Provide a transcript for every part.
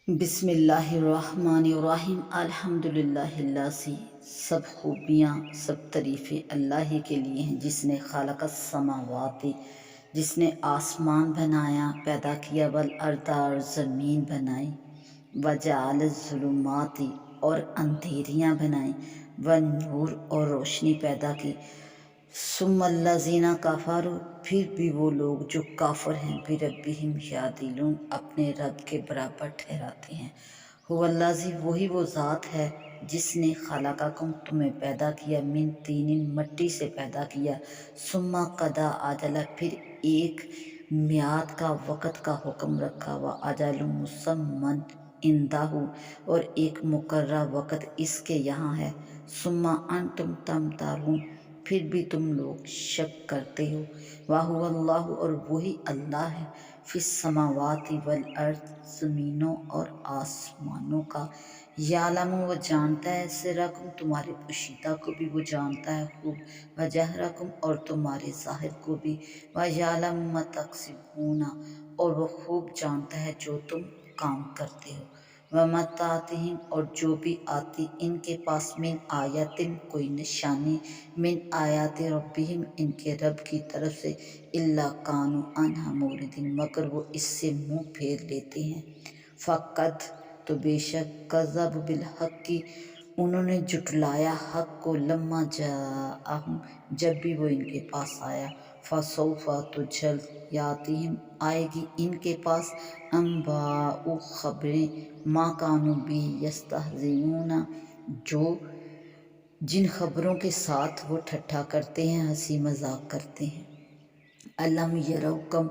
بسم اللہ الرحمن الرحیم الحمدللہ الذی سب خوبیاں سب تعریفیں اللہ ہی کے لیے ہیں جس نے خالق السماوات جس نے آسمان بنایا پیدا کیا والارض اور زمین بنائی وجعل الظلمات اور اندھیریاں بنائیں والنور اور روشنی پیدا کی ثم الذین کفروا پھر بھی وہ لوگ جو کافر ہیں بربہم یعدلون اپنے رب کے برابر ٹھہراتے ہیں هو الذی وہی وہ ذات ہے جس نے خلقکم تمہیں پیدا کیا من طین مٹی سے پیدا کیا ثم قضی اجلا پھر ایک میعاد کا وقت کا حکم رکھا واجل مسمى عندہ اور ایک مقررہ وقت اس کے یہاں ہے ثم انتم تمترون پھر بھی تم لوگ شک کرتے ہو وَهُوَ اللَّهُ اور وہی اللہ ہے فی السماوات والارض زمینوں اور آسمانوں کا یعلم وہ جانتا ہے سرکم تمہارے پوشیدہ کو بھی وہ جانتا ہے خوب وجہرکم اور تمہارے ظاہر کو بھی وَيَعْلَمُ مَا تَكْسِبُونَ اور وہ خوب جانتا ہے جو تم کام کرتے ہو وَمَا تَأْتِيهِمْ اور جو بھی آتی ان کے پاس من آیتن کوئی نشانی من آیات ربہم ان کے رب کی طرف سے الا کانوا عنہا معرضین مگر وہ اس سے منہ پھیر لیتے ہیں فقط تو بے شک کذب بالحق انہوں نے جھٹلایا حق کو لما جاءہم جب بھی وہ ان کے پاس آیا فسوف تو جلد یاتیہم آئے گی ان کے پاس انباء خبریں ما کانوا بھی یستہزئون جن خبروں کے ساتھ وہ ٹھٹھا کرتے ہیں ہنسی مذاق کرتے ہیں علم یرو کم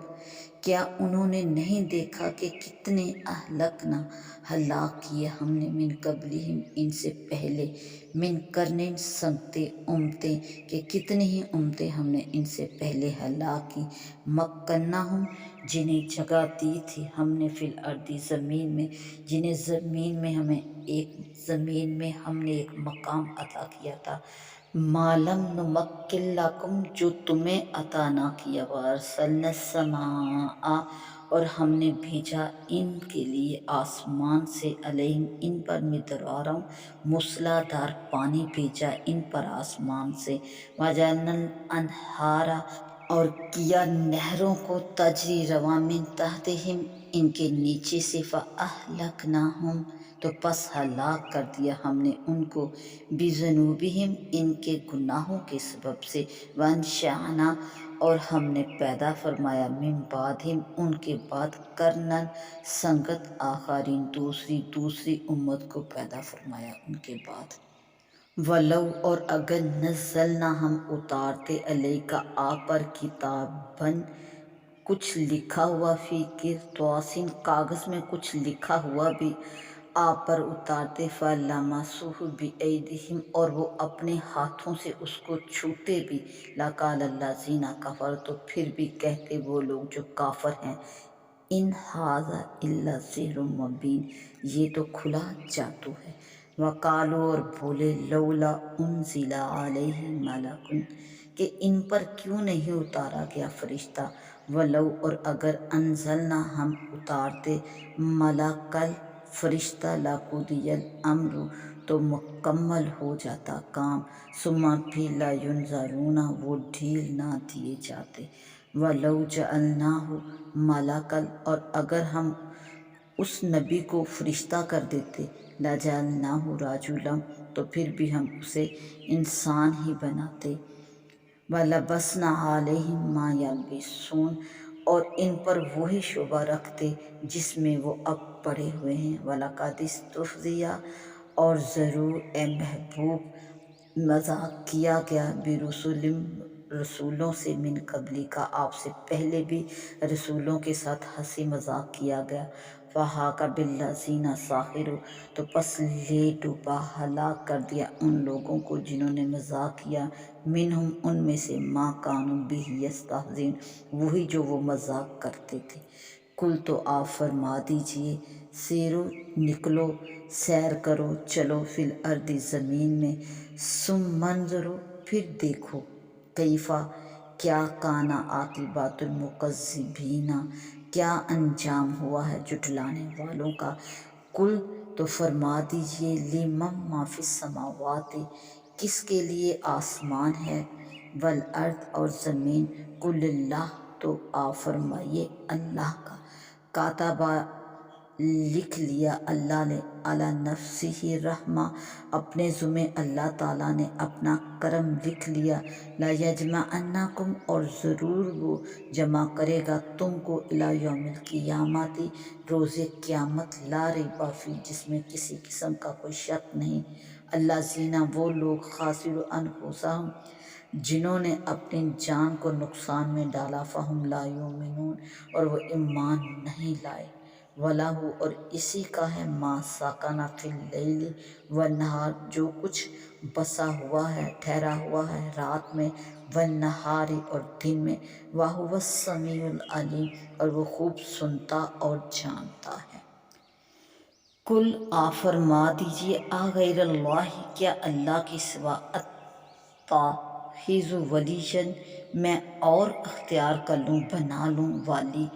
کیا انہوں نے نہیں دیکھا کہ کتنے اہلکنا ہلاک کیے ہم نے من قبلہم ان سے پہلے من قرن سنگتے امتیں کہ کتنی ہی امتیں ہم نے ان سے پہلے ہلاک کی مکنہم جنہیں جگہ دی تھی ہم نے فی الارض زمین میں جنہیں زمین میں ہم نے ایک مقام عطا کیا تھا ما لم نمکن لکم جو تمہیں عطا نہ کیا وارسلنا السماء اور ہم نے بھیجا ان کے لیے آسمان سے علیہم ان پر مدرارا موسلا دھار پانی بھیجا ان پر آسمان سے وجعلنا الانہار اور کیا نہروں کو تجری رواں من تحتہم ان کے نیچے سے فاہلکناہم تو پس ہلاک کر دیا ہم نے ان کو بذنوبہم ان کے گناہوں کے سبب سے وانشأنا اور ہم نے پیدا فرمایا من بعدہم ان کے بعد قرنن سنگت آخرین دوسری امت کو پیدا فرمایا ان کے بعد ولو اور اگر نزلنا ہم اتارتے علیک آپ پر کتابن کچھ لکھا ہوا فی قرطاسٍ کاغذ میں کچھ لکھا ہوا بھی آپ پر اتارتے فلمسوہ بایدیہم اور وہ اپنے ہاتھوں سے اس کو چھوتے بھی لقال الذین کفروا تو پھر بھی کہتے وہ لوگ جو کافر ہیں ان ھذا الا سحر مبین یہ تو کھلا جادو ہے وقالوا اور بولے لولا انزل علیہ ملک کہ ان پر کیوں نہیں اتارا گیا فرشتہ ولو اور اگر انزلنا ہم اتارتے ملکل فرشتہ لقضی الامر تو مکمل ہو جاتا کام ثم پھر لا ینظرون وہ ڈھیل نہ دیے جاتے ولو جعلناہ ملکل اور اگر ہم اس نبی کو فرشتہ کر دیتے لجعلناہ رجلا تو پھر بھی ہم اسے انسان ہی بناتے وَلَبَسْنَا عَلَيْهِمْ مَا يَلْبِسُونَ اور ان پر وہی شبہ رکھتے جس میں وہ اب پڑے ہوئے ہیں وَلَقَدِ اسْتُهْزِئَ اور ضرور اے محبوب مذاق کیا گیا برسول رسولوں سے من قبلی کا آپ سے پہلے بھی رسولوں کے ساتھ ہنسی مذاق کیا گیا فحاق بالذین سخروا تو پس لے ڈوبا ہلاک کر دیا ان لوگوں کو جنہوں نے مذاق کیا منہم ان میں سے ما کانوا بہ یستہزئون وہی جو وہ مذاق کرتے تھے کل تو آپ فرما دیجئے سیرو نکلو سیر کرو چلو فی الارض زمین میں ثم انظروا پھر دیکھو کیفا کیا کانا عاقبۃ المکذبین کیا انجام ہوا ہے جھٹلانے والوں کا کل تو فرما دیجئے لمن ما فی السماوات، کس کے لیے آسمان ہے، والارض اور زمین، قل اللہ تو آپ فرمائیے اللہ کا، کاتبہ لکھ لیا اللہ نے، علی نفسہ رحمہ اپنے ذمہ اللہ تعالیٰ نے اپنا کرم لکھ لیا، لیجمعنکم اور ضرور وہ جمع کرے گا تم کو، الی یوم القیامت روز قیامت، لا ریب فیہ جس میں کسی قسم کا کوئی شک نہیں، الذین وہ لوگ خسروا انفسہم جنہوں نے اپنی جان کو نقصان میں ڈالا، فہم لا یؤمنون اور وہ ایمان نہیں لائے، وَلَہُ اور اسی کا ہے ما سَکَنَ فِی اللیل والنہار جو کچھ بسا ہوا ہے ٹھہرا ہوا ہے رات میں، والنہار اور دن میں، وَهُوَ السمیع العلیم اور وہ خوب سنتا اور جانتا ہے۔ کل آپ فرما دیجئے آغیر اللہ کیا اللہ کے سوا اتخذ ولیًا میں اور اختیار کر لوں بنا لوں والی،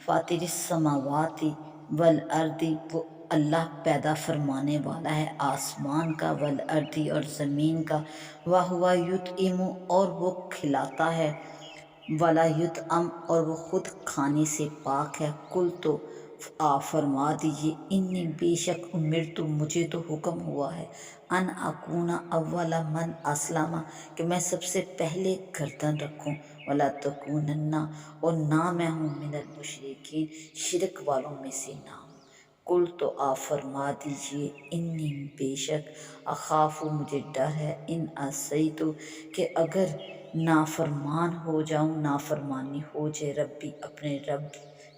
فاطر السماوات والارض وہ اللہ پیدا فرمانے والا ہے آسمان کا، والارض اور زمین کا، وہو یطعم اور وہ کھلاتا ہے، ولا یطعم اور وہ خود کھانے سے پاک ہے، کل تو آپ فرما دیجئے انی بے شک امرت مجھے تو حکم ہوا ہے، ان اکون اول من اسلم کہ میں سب سے پہلے گردن رکھوں، ولا تکونن اور نہ میں ہوں من المشرکین شرک والوں میں سے نہ ہوں، کل تو آپ فرما دیجئے انی بے شک اخاف مجھے ڈر ہے، ان عصیت کہ اگر نافرمان ہو جاؤں نافرمانی ہو جائے، ربی اپنے رب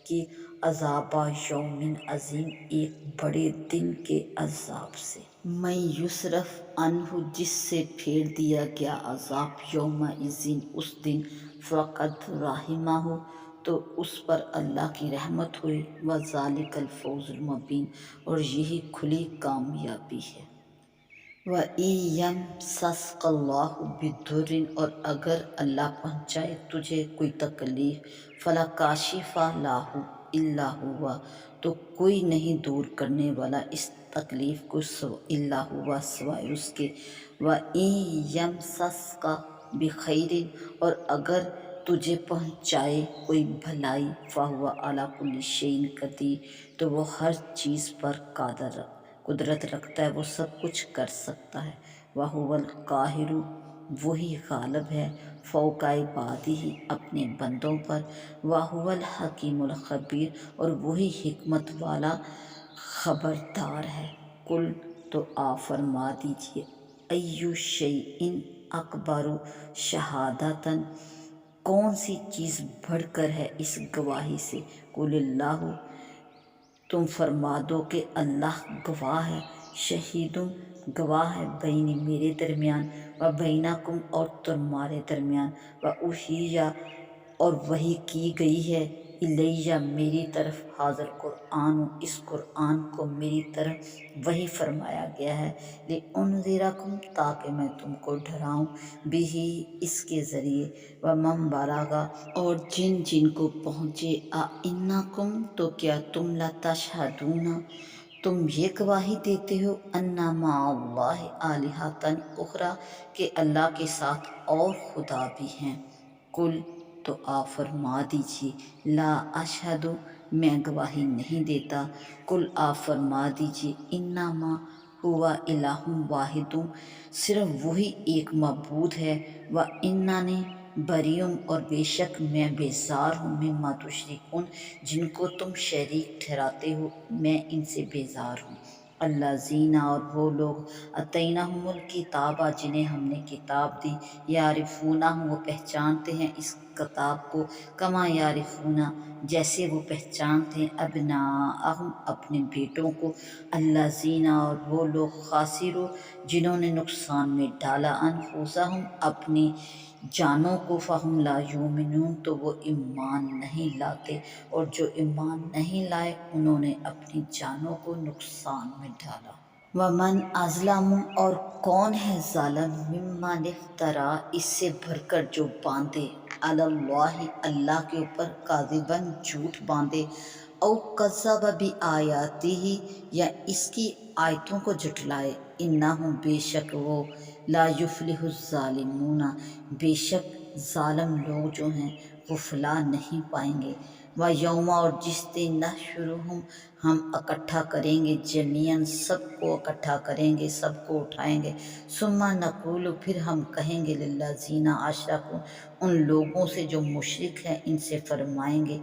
کی، عذاب یوم عظیم ایک بڑے دن کے عذاب سے، من یصرف عنہ جس سے پھیر دیا گیا عذاب، یومئذ اس دن، فقد رحمہ تو اس پر اللہ کی رحمت ہوئی، وذالک الفوز المبین اور یہی کھلی کامیابی ہے، وَإِن یَمْسَسْکَ اللَّهُ بِضُرٍّ اور اگر اللہ پہنچائے تجھے کوئی تکلیف، فَلَا کاشفَ لَهُ إِلَّا هُوَ تو کوئی نہیں دور کرنے والا اس تکلیف کو الا ہوا سوائے اس کے، وَإِن یَمْسَسْکَ بِخَیْرٍ اور اگر تجھے پہنچائے کوئی بھلائی، فَهُوَ عَلَى كُلِّ شَيْءٍ قدیر تو وہ ہر چیز پر قدرت رکھتا ہے، وہ سب کچھ کر سکتا ہے، وَهُوَ الْقَاهِرُ وہی غالب ہے، فوق عبادہ اپنے بندوں پر، وَهُوَ الْحَکِیمُ الْخَبِیر اور وہی حکمت والا خبردار ہے، کل تو آپ فرما دیجئے ایُّ شیء اکبر شہادۃ کون سی چیز بڑھ کر ہے اس گواہی سے، قل اللہ تم فرما دو کہ اللہ گواہ ہے، شہید گواہ ہے، بینی میرے درمیان، و بینکم اور تمہارے درمیان، و اوحی اور وحی کی گئی ہے، الیہ میری طرف، ھذا القرآن اس قرآن کو میری طرف وحی فرمایا گیا ہے، لانذرکم تاکہ میں تم کو ڈراؤں، بہ اس کے ذریعے، ومن بلغ اور جن جن کو پہنچے، ائنکم تو کیا تم لتشہدون تم یہ گواہی دیتے ہو، ان مع اللہ الہۃ اخری کہ اللہ کے ساتھ اور خدا بھی ہیں، کل تو آپ فرما دیجئے لا اشہد میں گواہی نہیں دیتا، کل آپ فرما دیجئے انما ھو الہ واحد صرف وہی ایک معبود ہے، واننی بریء اور بے شک میں بیزار ہوں، مما تشرکون جن کو تم شریک ٹھہراتے ہو میں ان سے بیزار ہوں، الذین اور وہ لوگ آتیناہم الکتاب جنہیں ہم نے کتاب دی، یعرفونہ وہ پہچانتے ہیں اس کتاب کو، کما یعرفون جیسے وہ پہچانتے ہیں ابناءہم اپنے بیٹوں کو، الذین اور وہ لوگ خسروا جنہوں نے نقصان میں ڈالا انفسہم اپنی جانوں کو، فہم لا یؤمنون تو وہ ایمان نہیں لاتے، اور جو ایمان نہیں لائے انہوں نے اپنی جانوں کو نقصان میں ڈالا، ومن اظلم اور کون ہے ظالم، ممن افتری اس سے بڑھ کر جو باندھے، علی اللہ اللہ کے اوپر کاذبا جھوٹ باندھے، او کذب بآیاتہ یا اس کی آیتوں کو جھٹلائے، انہم بے شک وہ، لا یفلح الظالمون بے شک ظالم لوگ جو ہیں وہ فلاح نہیں پائیں گے۔ وَیوم اور جس دن نحشرہم ہم اکٹھا کریں گے، جمیعاً سب کو اکٹھا کریں گے، سب کو اٹھائیں گے، ثم نقول پھر ہم کہیں گے للذین اشرکوا ان لوگوں سے جو مشرک ہیں ان سے فرمائیں گے،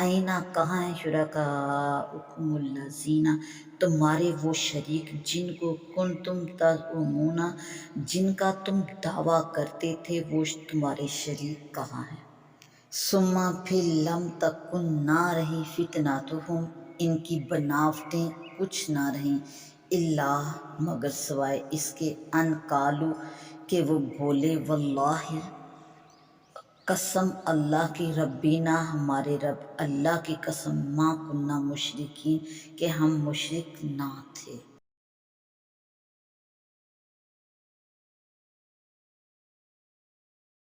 اینا کہاں ہیں شرکاؤکم الذین تمہارے وہ شریک جن کو کنتم تزعمون جن کا تم دعویٰ کرتے تھے، وہ تمہارے شریک کہاں ہیں؟ ثم پھر لم تکن نہ رہی فتنتہم ان کی بناوٹیں کچھ نہ رہیں، الا مگر سوائے اس کے ان قالوا کہ وہ بولے، واللہ قسم اللہ کی، ربنا ہمارے رب اللہ کی قسم، ما کننا مشرکین کہ ہم مشرک نہ تھے۔